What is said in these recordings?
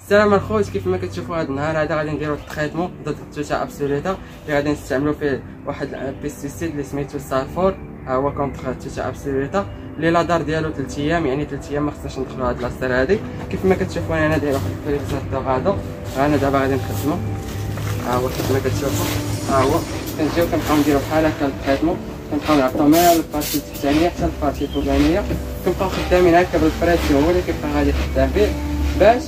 السلام الخوت، كيف ما كتشوفوا هذا النهار هذا غادي نديروا التريتمون ضد التوتا ابسوليتا اللي غادي نستعملوا فيه واحد البيستيسيد اللي سميتو السالفور. ها هو كونتر التوتا ابسوليتا اللي لا دار ديالو 3 ايام، يعني 3 ايام ما خصناش ندخلوا هاد لاصير هادي. كيف ما كتشوفوا انا داير واحد الفريزاتور هذا، انا دابا غادي نخدمو. ها هو كيف ما كتشوفوا، ها هو كنجيو كنبقاو نديرو بحال هكا التريتمون، كنبقاو نعطيو من البارتي التحتانيه حتى البارتي الفوقانيه، كنبقاو خدامين هكا بالفريسيون هو اللي كيبقى غادي خدام فيه باش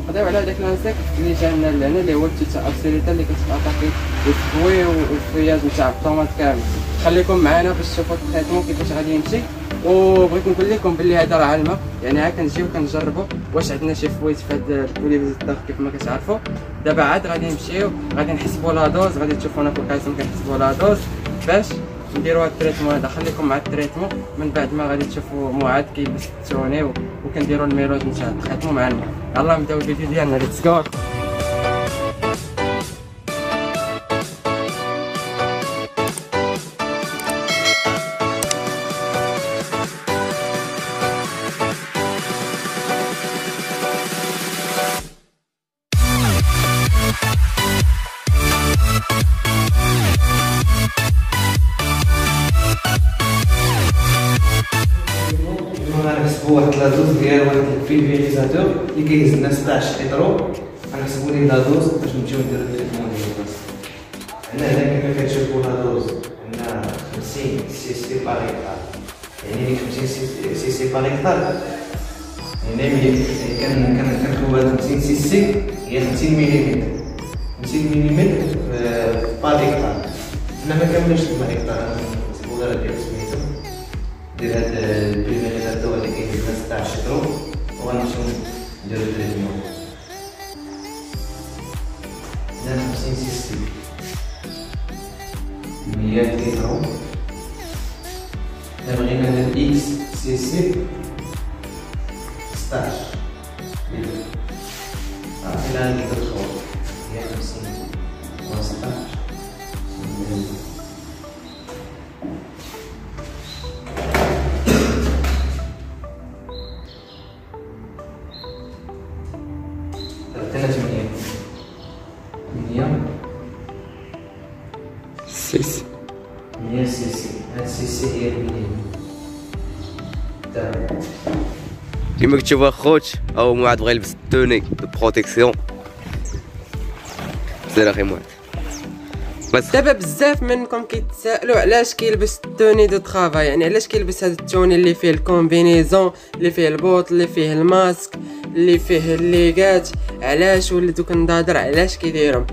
نقضيو على داك الانسيكت اللي جانا لهنا اللي هو التوتا ابسوليتا اللي كتاتاكي الفوي والفياج نتاع الطوماط كامل. خليكم معنا باش تشوفوا التريتمون كيفاش غادي يمشي. وبغيت نقول لكم بلي هذا راه علمه، يعني ها كنجيو كنجربوا واش عندنا شي فويت في هذا البوليفيزيتور كيف ما كتعرفوا. دابا عاد غادي نمشيو غادي نحسبوا لا دوز، غادي تشوفونا في القسم كنحسبوا لا دوز باش نديروا هاد التريتمون هذا. خليكم مع التريتمون من بعد ما غادي تشوفوا معاد كيلبس التوني وكنديروا الميلود نتاع التريتمون معنا. يلاه نبداو الفيديو ديالنا، ليتس جو. غنحسبو واحد لادوز ديال واحد البيلفيريزاتور اللي كيهز لنا 16 لترو. غنحسبو ليه لادوز باش نمشيو نديرو التريتمون ديال الراس. هنا كيما كتشوفو لادوز عندنا 50 سي سي بار هكتار، يعني 50 سي سي بار هكتار يعني ملي كنخويو هاد 50 سي سي هي 50 مليمتر 50 مليمتر بار هكتار. حنا ما كاملينش تما هكتار، نحسبو غير ديال سميتو ديال هاد البيلفيريزاتور اللي كيهز لنا 16 لترو وغنمشيو نديرو التريتمون. هنا 50 سي سي 100 لترو. دابا بغينا ندير اكس سي سي 16 لتر. عرفتي هاد الخوت هي 50 و 16 سيس 100 سي سي. هاد سي سي هي المليون تاعو. كيما كتشوفوا اخوت او معاد بغا يلبس التوني دو بروتيكسيون. سير اخي معاد. بس دابا بزاف منكم كيتسائلوا علاش كيلبس التوني دو طرافاي، يعني علاش كيلبس هذا التوني اللي فيه الكومبينيزون اللي فيه البوط اللي فيه الماسك اللي فيه الليغات. علاش ولدو كنضادر علاش كيديرهم؟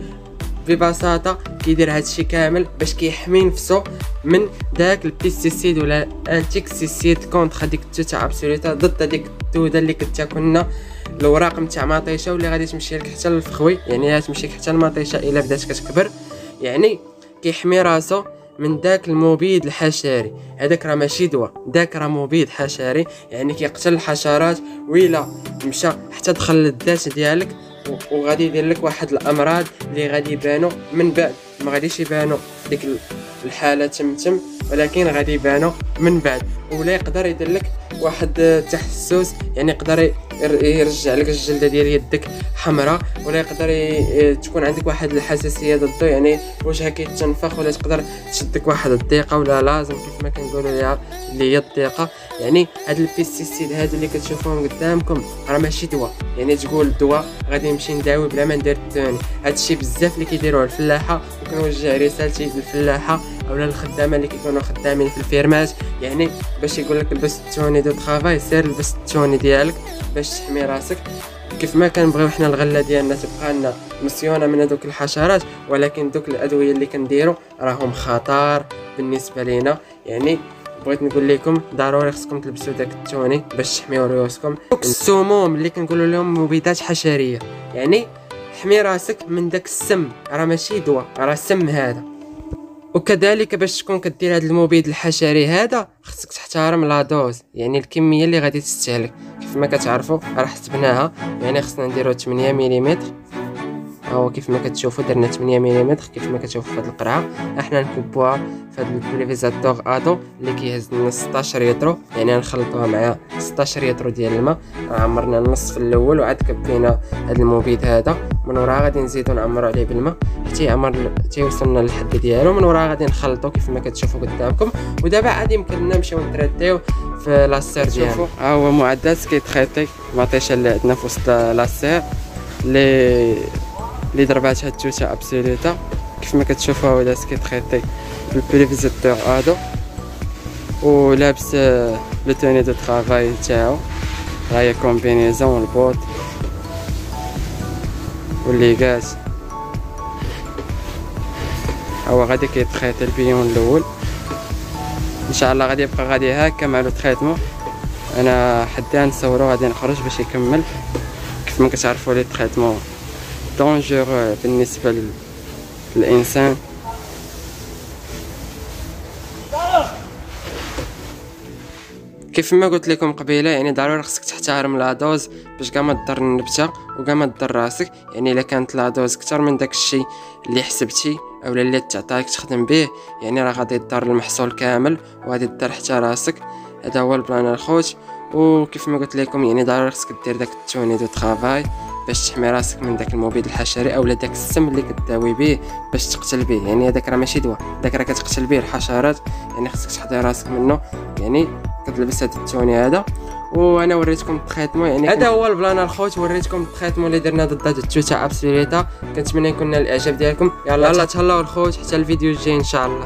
ببساطه كيدير هادشي كامل باش كيحمي نفسه من داك البيستيسيد ولا انتيكسيسيد كونتر هذيك التوتا ابسوليتا، ضد هذيك الدوده اللي كتاكلنا الوراق نتاع مطيشه واللي غادي تمشي لك حتى للفخوي، يعني تمشي حتى المطيشه الا بدات كتكبر. يعني كيحمي راسو من داك المبيد الحشري. هذاك راه ماشي دواء، داك راه مبيد حشري، يعني كيقتل الحشرات وإلا مشى حتى دخل للذات ديالك وغادي يدير لك واحد الامراض اللي غادي يبانوا من بعد. ما غاديش يبانوا ديك الحاله تمتم، ولكن غادي يبانوا من بعد. ولا يقدر يدير لك واحد التحسس، يعني يقدر يرجع لك الجلده ديال يدك حمراء، ولا يقدر تكون عندك واحد الحساسيه ضده، يعني وجهك يتنفخ، ولا تقدر تشدك واحد الضيقه ولا لازم كيف ما كنقولوا ليها اللي هي الضيقه. يعني هاد البيستيسيد هادو اللي كتشوفوهم قدامكم راه ماشي دواء، يعني تقول الدواء غادي نمشي نداوي بلا ما ندير التوني. هادشي بزاف اللي كيديروه الفلاحه، وكنوجه رسالتي للفلاحه اولا الخدامه اللي كيكونوا خدامين في الفيرمات، يعني باش يقول لك لبس التوني دو طرافاي سير لبس التوني ديالك باش تحمي راسك. كيف ما كنبغيو حنا الغله ديالنا تبقى لنا مصيونه من هذوك الحشرات، ولكن دوك الادويه اللي كنديروا راهم خطر بالنسبه لينا. يعني بغيت نقول لكم ضروري خصكم تلبسوا داك التوني باش تحميو راسكم. السموم اللي كنقولوا لهم مبيدات حشريه، يعني حمي راسك من داك السم، راه ماشي دواء راه سم هذا. وكذلك باش تكون كدير هذا المبيد الحشري هذا خصك تحترم لا دوز، يعني الكميه اللي غادي تستهلك. كيف ما كتعرفوا راه حسبناها، يعني خصنا نديرو 8 ملم. هو كيف ما كتشوفوا درنا 8 ملم كيف ما كتشوفوا في هذه القرعه. احنا نكبوها في هذا البوليفيزاتور ادو اللي كيهز لنا 16 يترو، يعني نخلطوها مع 16 يترو ديال الماء. عمرنا النص في الاول وعاد كبينا هذا المبيد هذا، من وراها غادي نزيدو نعمرو عليه بالماء حتى وصلنا للحد ديالو. من وراها غادي نخلطو كيف ما كتشوفوا قدامكم. ودابا عاد يمكن لنا نمشيو نتريتيو في لاسير ديالو. ها هو معدات كيتخيطي مطيشه اللي عندنا في وسط لاسير اللي ضربات هاد التوته ابسوليتا. كيف ما كتشوفوا هو داز كيتخيطي بالبوليفيزاتور ادو ولابس لو توني دو طرافاي تاعو، ها هي كومبينيزون البوط والليغات. هو غادي كيتخيط البيون الاول ان شاء الله، غادي يبقى غادي هكا مع لو تريتمون. انا حتى نصورو غادي نخرج باش يكمل. كيف ما كتعرفوا لي تريتمون دونجور بالنسبه للانسان. كيف ما قلت لكم قبيله، يعني ضروري خصك تحترم لا دوز باش كاع ما تضر النبته وكاع ما تضر راسك. يعني الا كانت لا دوز اكثر من داك الشيء اللي حسبتي او اللي تعطاك تخدم به، يعني راه غادي تضر المحصول كامل وغادي تضر حتى راسك. هذا هو البلان الخوت. وكيف ما قلت لكم يعني ضروري خصك دير داك التوني دو طرافاي باش تحمي راسك من داك المبيد الحشري اولا داك السم اللي كداوي به باش تقتل به. يعني هذاك راه ماشي دواء، داك راه كتقتل به الحشرات، يعني خصك تحضر راسك منه. يعني كتلبس هذا التوني هذا. وانا وريتكم التريتمون، يعني هذا هو البلان الخوت. وريتكم التريتمون اللي درنا ضد هاد التوته ابسوليتا. كنتمنى يكون نال الاعجاب ديالكم. يلا تهلاو الخوت حتى الفيديو الجاي ان شاء الله.